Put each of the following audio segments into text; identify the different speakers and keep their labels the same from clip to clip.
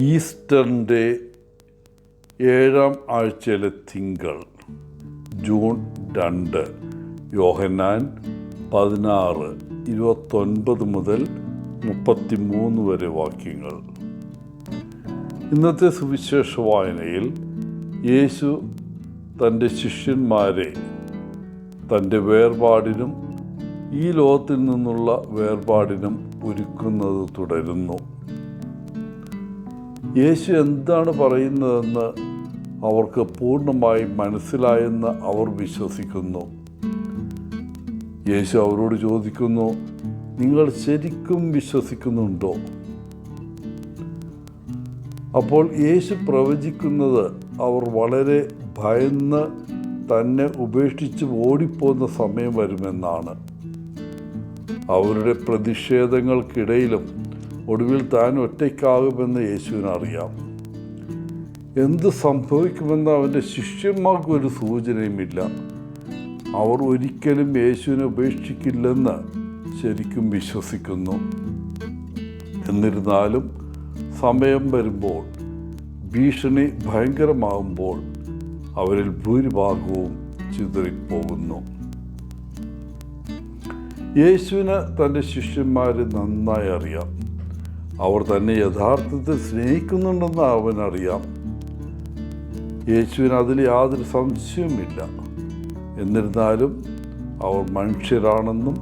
Speaker 1: ഈസ്റ്ററിൻ്റെ 7-ാം ആഴ്ചയിലെ തിങ്കൾ, ജൂൺ 2, യോഹന്നാൻ 16:29 മുതൽ 33 വരെ വാക്യങ്ങൾ. ഇന്നത്തെ സുവിശേഷ വായനയിൽ യേശു തൻ്റെ ശിഷ്യന്മാരെ തൻ്റെ വേർപാടിനും ഈ ലോകത്തിൽ നിന്നുള്ള വേർപാടിനും ഒരുക്കുന്നത് തുടരുന്നു. യേശു എന്താണ് പറയുന്നതെന്ന് അവർക്ക് പൂർണ്ണമായി മനസ്സിലായെന്ന് അവർ വിശ്വസിക്കുന്നു. യേശു അവരോട് ചോദിക്കുന്നു, നിങ്ങൾ ശരിക്കും വിശ്വസിക്കുന്നുണ്ടോ? അപ്പോൾ യേശു പ്രവചിക്കുന്നത് അവർ വളരെ ഭയന്ന് തന്നെ ഉപേക്ഷിച്ച് ഓടിപ്പോകുന്ന സമയം വരുമെന്നാണ്. അവരുടെ പ്രതിഷേധങ്ങൾക്കിടയിലും ഒടുവിൽ താൻ ഒറ്റയ്ക്കാകുമെന്ന് യേശുവിനറിയാം. എന്ത് സംഭവിക്കുമെന്ന് അവൻ്റെ ശിഷ്യന്മാർക്കൊരു സൂചനയുമില്ല. അവർ ഒരിക്കലും യേശുവിനെ ഉപേക്ഷിക്കില്ലെന്ന് ശരിക്കും വിശ്വസിക്കുന്നു. എന്നിരുന്നാലും സമയം വരുമ്പോൾ, ഭീഷണി ഭയങ്കരമാകുമ്പോൾ അവരിൽ ഭൂരിഭാഗവും ചിതറിപ്പോകുന്നു. യേശുവിന് തൻ്റെ ശിഷ്യന്മാരെ നന്നായി അറിയാം. അവർ തന്നെ യഥാർത്ഥത്തിൽ സ്നേഹിക്കുന്നുണ്ടെന്ന് അവനറിയാം. യേശുവിന് അതിൽ യാതൊരു സംശയവുമില്ല. എന്നിരുന്നാലും അവർ മനുഷ്യരാണെന്നും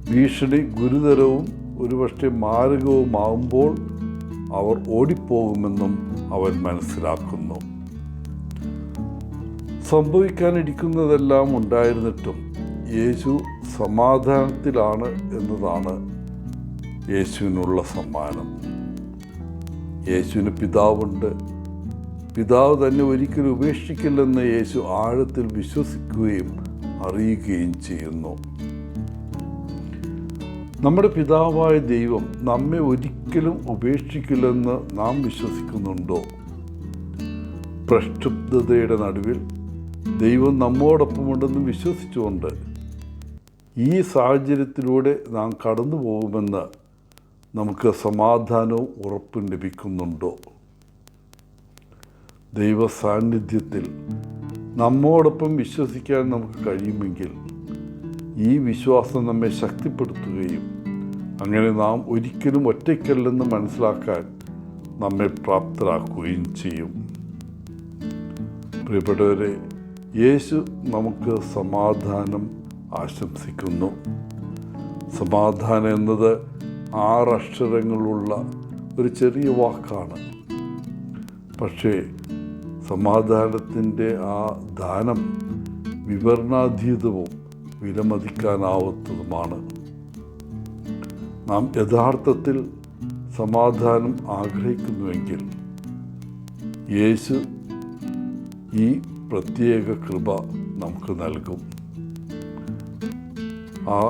Speaker 1: ഭീഷണി ഗുരുതരവും ഒരുപക്ഷെ മാരകവുമാകുമ്പോൾ അവർ ഓടിപ്പോകുമെന്നും അവൻ മനസ്സിലാക്കുന്നു. സംഭവിക്കാനിരിക്കുന്നതെല്ലാം ഉണ്ടായിരുന്നിട്ടും യേശു സമാധാനത്തിലാണ് എന്നതാണ് യേശുവിനുള്ള സമ്മാനം. യേശുവിന് പിതാവുണ്ട്. പിതാവ് തന്നെ ഒരിക്കലും ഉപേക്ഷിക്കില്ലെന്ന് യേശു ആഴത്തിൽ വിശ്വസിക്കുകയും അറിയുകയും ചെയ്യുന്നു. നമ്മുടെ പിതാവായ ദൈവം നമ്മെ ഒരിക്കലും ഉപേക്ഷിക്കില്ലെന്ന് നാം വിശ്വസിക്കുന്നുണ്ടോ? പ്രക്ഷുബ്ധതയുടെ നടുവിൽ ദൈവം നമ്മോടൊപ്പമുണ്ടെന്ന് വിശ്വസിച്ചുകൊണ്ട് ഈ സാഹചര്യത്തിലൂടെ നാം കടന്നു പോകുമെന്ന് നമുക്ക് സമാധാനവും ഉറപ്പും ലഭിക്കുന്നുണ്ടോ? ദൈവ സാന്നിധ്യത്തിൽ നമ്മോടൊപ്പം വിശ്വസിക്കാൻ നമുക്ക് കഴിയുമെങ്കിൽ ഈ വിശ്വാസം നമ്മെ ശക്തിപ്പെടുത്തുകയും അങ്ങനെ നാം ഒരിക്കലും ഒറ്റയ്ക്കല്ലെന്ന് മനസ്സിലാക്കാൻ നമ്മെ പ്രാപ്തരാക്കുകയും ചെയ്യും. പ്രിയപ്പെട്ടവരെ, യേശു നമുക്ക് സമാധാനം ആശംസിക്കുന്നു. സമാധാനം എന്നത് 6 അക്ഷരങ്ങളുള്ള ഒരു ചെറിയ വാക്കാണ്. പക്ഷേ സമാധാനത്തിൻ്റെ ആ ദാനം വിവരണാതീതവും വിലമതിക്കാനാവാത്തതുമാണ്. നാം യഥാർത്ഥത്തിൽ സമാധാനം ആഗ്രഹിക്കുന്നുവെങ്കിൽ യേശു ഈ പ്രത്യേക കൃപ നമുക്ക് നൽകും. ആ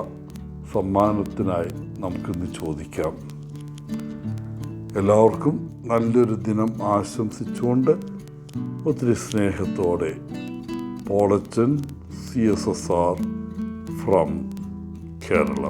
Speaker 1: സമ്മാനത്തിനായി നമുക്കിന്ന് ചോദിക്കാം. എല്ലാവർക്കും നല്ലൊരു ദിനം ആശംസിച്ചുകൊണ്ട് ഒത്തിരി സ്നേഹത്തോടെ പോളച്ചൻ CSSR ഫ്രം കേരള.